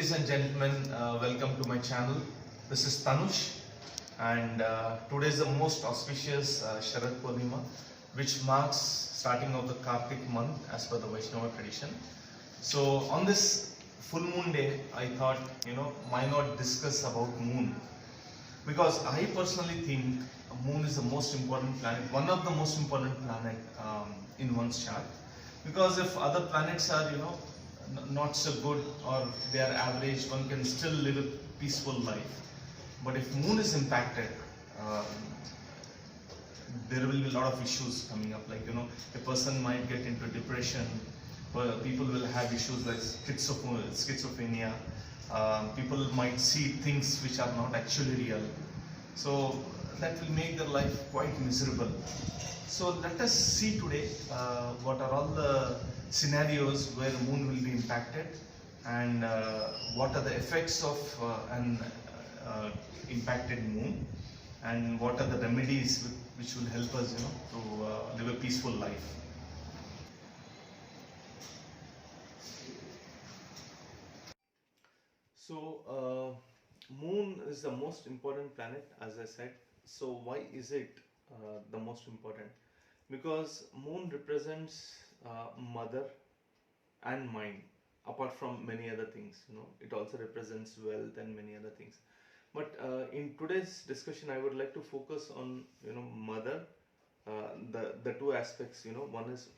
Ladies and gentlemen, welcome to my channel. This is Tanush, and today is the most auspicious Sharad Purnima, which marks starting of the Kartik month as per the Vaishnava tradition. So on this full moon day, I thought, why not discuss about moon? Because I personally think moon is the most important planet, one of the most important planet in one's chart. Because if other planets are, not so good or they are average, one can still live a peaceful life. But if moon is impacted, um, there will be a lot of issues coming up. Like, a person might get into depression. People will have issues like schizophrenia. People might see things which are not actually real. So that will make their life quite miserable. So let us see today what are all the scenarios where moon will be impacted, and what are the effects of an impacted moon, and what are the remedies which will help us to live a peaceful life. So moon is the most important planet, as I said. So why is it the most important? Because moon represents mother and mind, apart from many other things. It also represents wealth and many other things. But in today's discussion, I would like to focus on mother. The two aspects. One is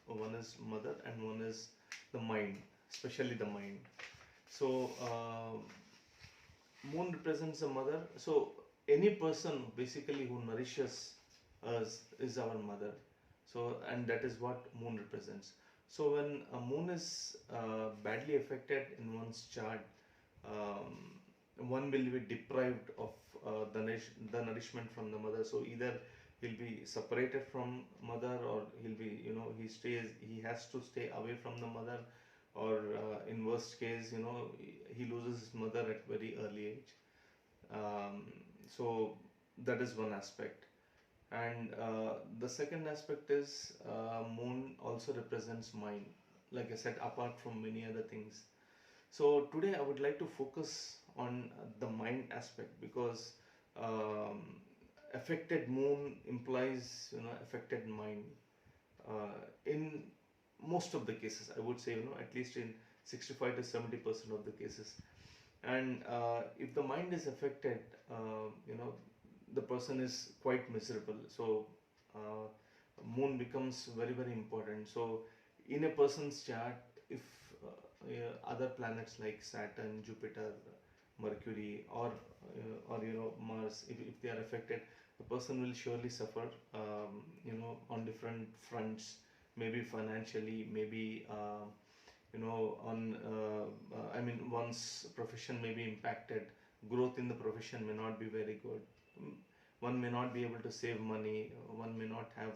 mother and one is the mind, especially the mind. So moon represents the mother. So any person basically who nourishes us is our mother. So, and that is what moon represents. So when a moon is badly affected in one's chart, one will be deprived of the nourishment from the mother. So either he'll be separated from mother, or he'll be, he has to stay away from the mother, or in worst case, he loses his mother at very early age. So that is one aspect. And the second aspect is moon also represents mind, like I said, apart from many other things. So today I would like to focus on the mind aspect, because affected moon implies affected mind. In most of the cases, I would say, at least in 65 to 70% of the cases. And if the mind is affected, the person is quite miserable. So moon becomes very, very important. So in a person's chart, if other planets like Saturn, Jupiter, Mercury, or Mars, if they are affected, the person will surely suffer on different fronts, maybe financially, maybe one's profession may be impacted. Growth in the profession may not be very good. One may not be able to save money. One may not have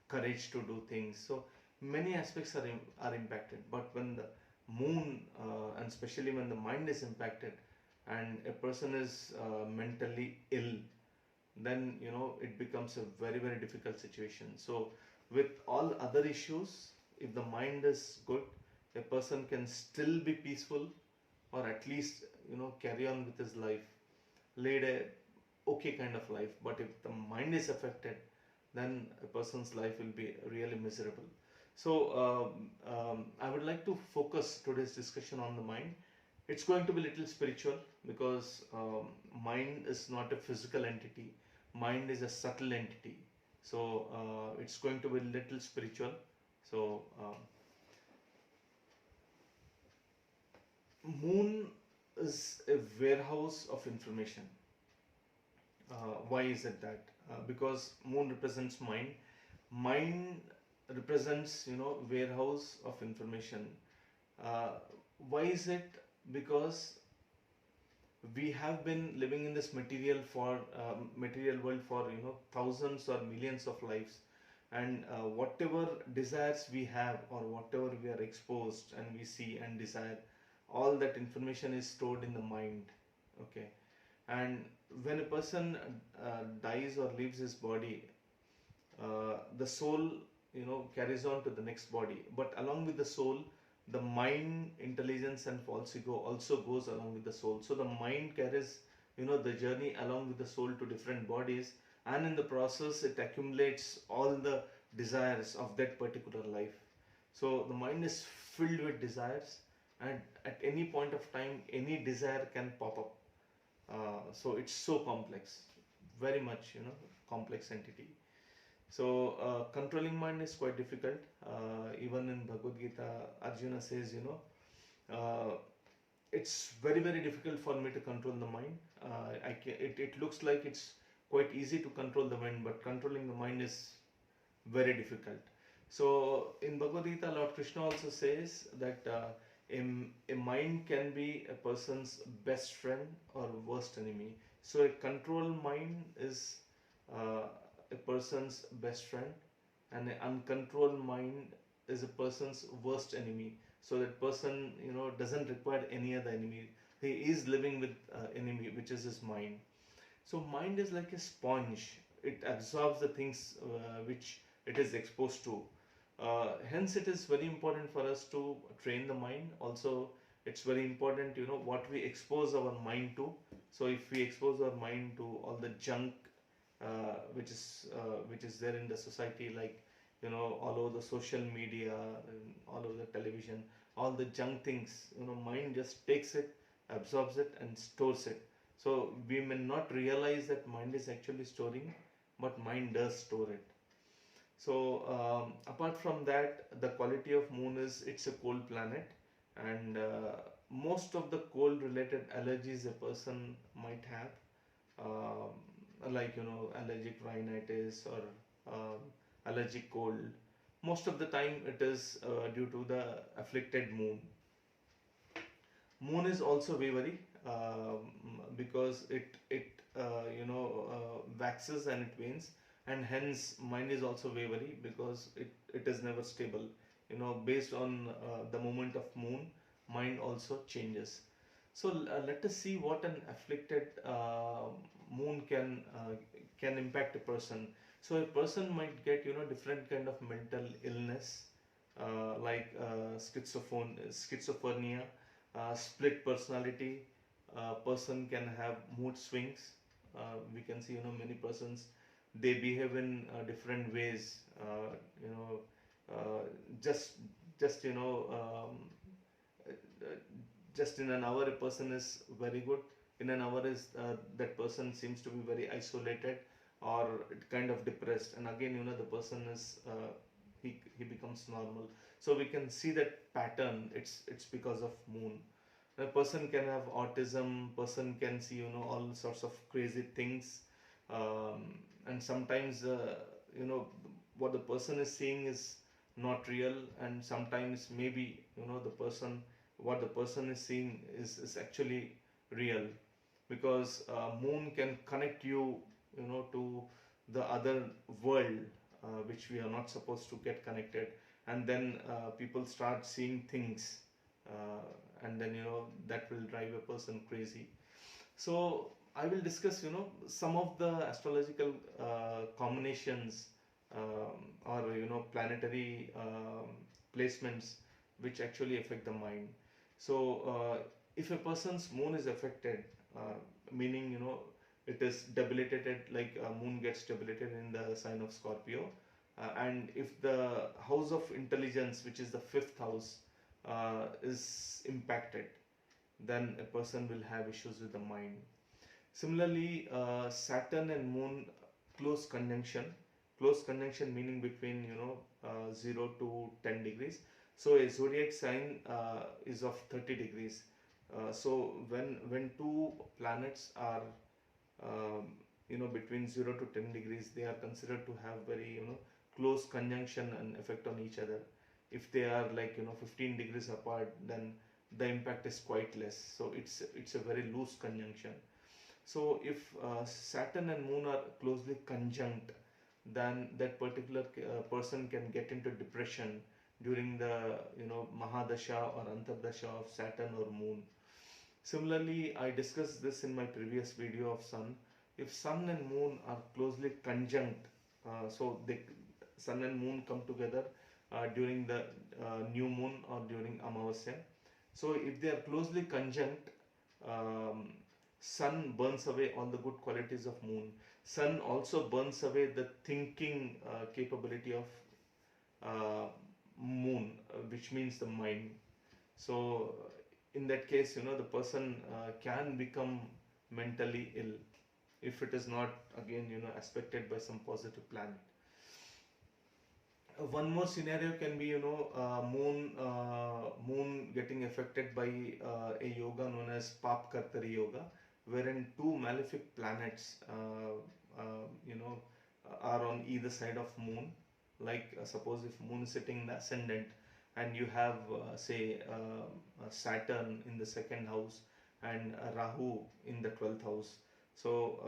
courage to do things. So many aspects are impacted. But when the moon, and especially when the mind is impacted, and a person is mentally ill, then it becomes a very, very difficult situation. So with all other issues, if the mind is good, a person can still be peaceful, or at least carry on with his life, lead a okay kind of life. But if the mind is affected, then a person's life will be really miserable. So I would like to focus today's discussion on the mind. It's going to be a little spiritual, because mind is not a physical entity. Mind is a subtle entity. So it's going to be a little spiritual. So moon is a warehouse of information. Why is it that? Because moon represents mind. Mind represents warehouse of information. Why is it? Because we have been living in this material world for thousands or millions of lives, and whatever desires we have, or whatever we are exposed and we see and desire, all that information is stored in the mind. Okay. And when a person dies or leaves his body, the soul carries on to the next body, but along with the soul, the mind, intelligence and false ego also goes along with the soul. So the mind carries, the journey along with the soul to different bodies, and in the process it accumulates all the desires of that particular life. So the mind is filled with desires, and at any point of time any desire can pop up. So it's so complex, very much, complex entity. So controlling mind is quite difficult. Even in Bhagavad Gita, Arjuna says, uh, it's very very difficult for me to control the mind. It looks like it's quite easy to control the mind, but controlling the mind is very difficult. So in Bhagavad Gita, Lord Krishna also says that a mind can be a person's best friend or worst enemy. So a controlled mind is a person's best friend, and an uncontrolled mind is a person's worst enemy. So that person, doesn't require any other enemy. He is living with enemy, which is his mind. So mind is like a sponge. It absorbs the things which it is exposed to. Hence, it is very important for us to train the mind. Also, it's very important, what we expose our mind to. So, if we expose our mind to all the junk which is there in the society, like, all over the social media, and all over the television, all the junk things, mind just takes it, absorbs it, and stores it. So we may not realize that mind is actually storing, but mind does store it. So apart from that, the quality of moon is it's a cold planet, and most of the cold related allergies a person might have, like allergic rhinitis or allergic cold, most of the time it is due to the afflicted moon. Moon is also wavery, because it waxes and it wanes, and hence mind is also wavery because it is never stable. Based on the movement of moon, mind also changes. So let us see what an afflicted moon can impact a person. So a person might get different kind of mental illness, like schizophrenia, split personality. Person can have mood swings. We can see many persons, they behave in different ways. You know just just just in an hour a person is very good, in an hour is that person seems to be very isolated or kind of depressed, and again the person is he becomes normal. So we can see that pattern. It's because of moon. A person can have autism, person can see all sorts of crazy things, and sometimes what the person is seeing is not real, and sometimes maybe the person, what the person is seeing is actually real, because moon can connect you to the other world, which we are not supposed to get connected, and then people start seeing things, and then that will drive a person crazy. So I will discuss some of the astrological combinations, or planetary placements which actually affect the mind. So if a person's moon is affected, meaning it is debilitated, like moon gets debilitated in the sign of Scorpio, and if the house of intelligence, which is the fifth house, is impacted, then a person will have issues with the mind. Similarly, Saturn and Moon close conjunction. Close conjunction meaning between 0 to 10 degrees. So a zodiac sign is of 30 degrees. So when two planets are between 0 to 10 degrees, they are considered to have very close conjunction and effect on each other. If they are like 15 degrees apart, then the impact is quite less. So it's a very loose conjunction. So if Saturn and Moon are closely conjunct, then that particular person can get into depression during the Mahadasha or Antardasha of Saturn or Moon. Similarly, I discussed this in my previous video of Sun. If Sun and Moon are closely conjunct, so Sun and Moon come together, during the new moon or during Amavasya. So if they are closely conjunct, um, sun burns away all the good qualities of moon. Sun also burns away the thinking capability of uh, moon, which means the mind. So in that case, the person can become mentally ill if it is not again aspected by some positive planet. One more scenario can be moon getting affected by a yoga known as Pap-Kartari yoga, wherein two malefic planets are on either side of moon. Like suppose if moon is sitting in the ascendant and you have say Saturn in the second house and Rahu in the 12th house. So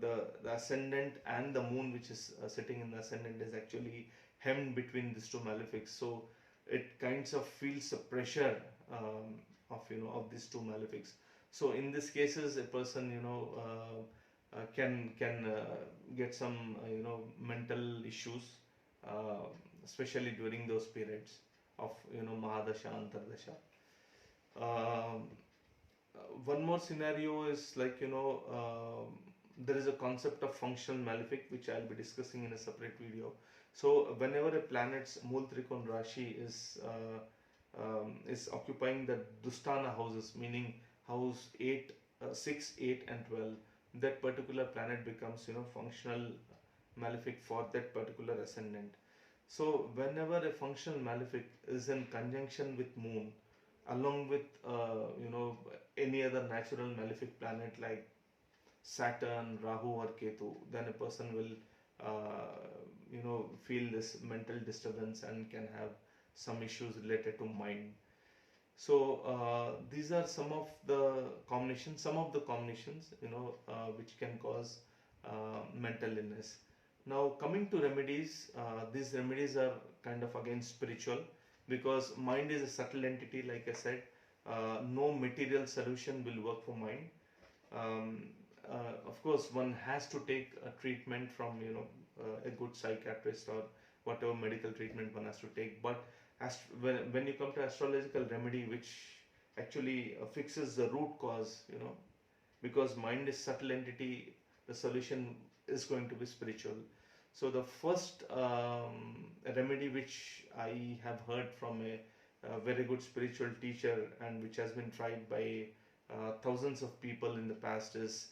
the ascendant and the moon which is sitting in the ascendant is actually hemmed between these two malefics. So it kinds of feels the pressure of these two malefics. So in these cases, a person can get some mental issues, especially during those periods of Mahadasha, Antardasha. Um, One more scenario is like there is a concept of functional malefic which I'll be discussing in a separate video. So whenever a planet's Mool Trikon Rashi is occupying the Dusthana houses, meaning house 8, 6, 8 and 12, that particular planet becomes functional malefic for that particular ascendant. So whenever a functional malefic is in conjunction with moon along with any other natural malefic planet like Saturn, Rahu or Ketu, then a person will feel this mental disturbance and can have some issues related to mind. So these are some of the combinations, which can cause mental illness. Now coming to remedies, these remedies are kind of again spiritual, because mind is a subtle entity. Like I said, no material solution will work for mind. Of course, one has to take a treatment from a good psychiatrist or whatever medical treatment one has to take. But when you come to astrological remedy, which actually fixes the root cause, because mind is subtle entity, the solution is going to be spiritual. So the first remedy which I have heard from a very good spiritual teacher and which has been tried by thousands of people in the past is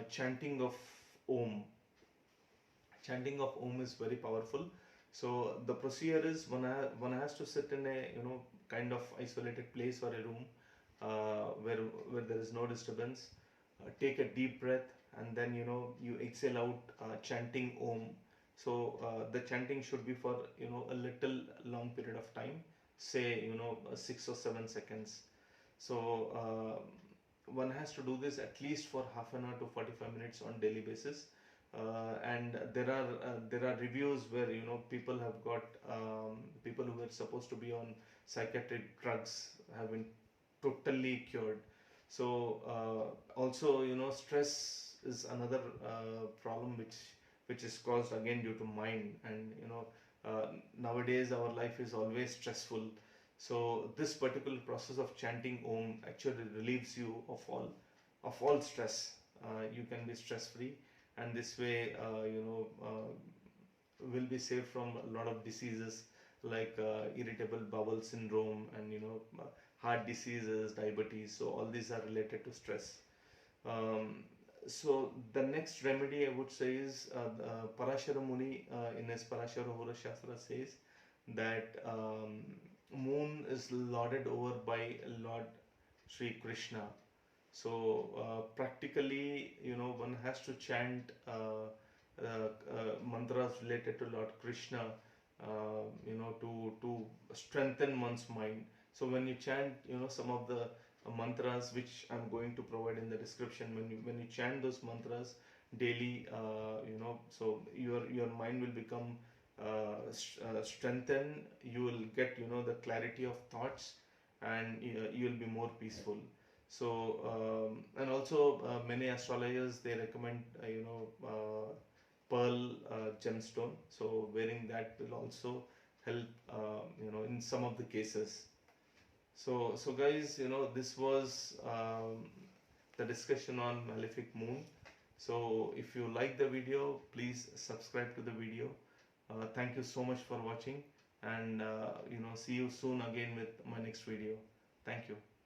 chanting of Om. Chanting of Om is very powerful. So the procedure is one has to sit in a kind of isolated place or a room where there is no disturbance. Take a deep breath and then you exhale out chanting Om. So the chanting should be for a little long period of time, say 6 or 7 seconds. So one has to do this at least for half an hour to 45 minutes on daily basis. And there are reviews where people have got people who were supposed to be on psychiatric drugs have been totally cured. So also stress is another problem which is caused again due to mind. And nowadays our life is always stressful. So this particular process of chanting Om actually relieves you of all stress. You can be stress free, and this way will be saved from a lot of diseases like irritable bowel syndrome and heart diseases, diabetes. So all these are related to stress. So the next remedy I would say is Parashara Muni in his Parashara Hora Shastra says that moon is lauded over by Lord Sri Krishna. So practically one has to chant mantras related to Lord Krishna to strengthen one's mind. So when you chant some of the mantras which I'm going to provide in the description, when you chant those mantras daily, so your mind will become strengthened. You will get the clarity of thoughts, and you will be more peaceful. So and also many astrologers, they recommend pearl gemstone. So wearing that will also help, in some of the cases. So guys, this was the discussion on Malefic Moon. So if you like the video, please subscribe to the video. Thank you so much for watching, and see you soon again with my next video. Thank you.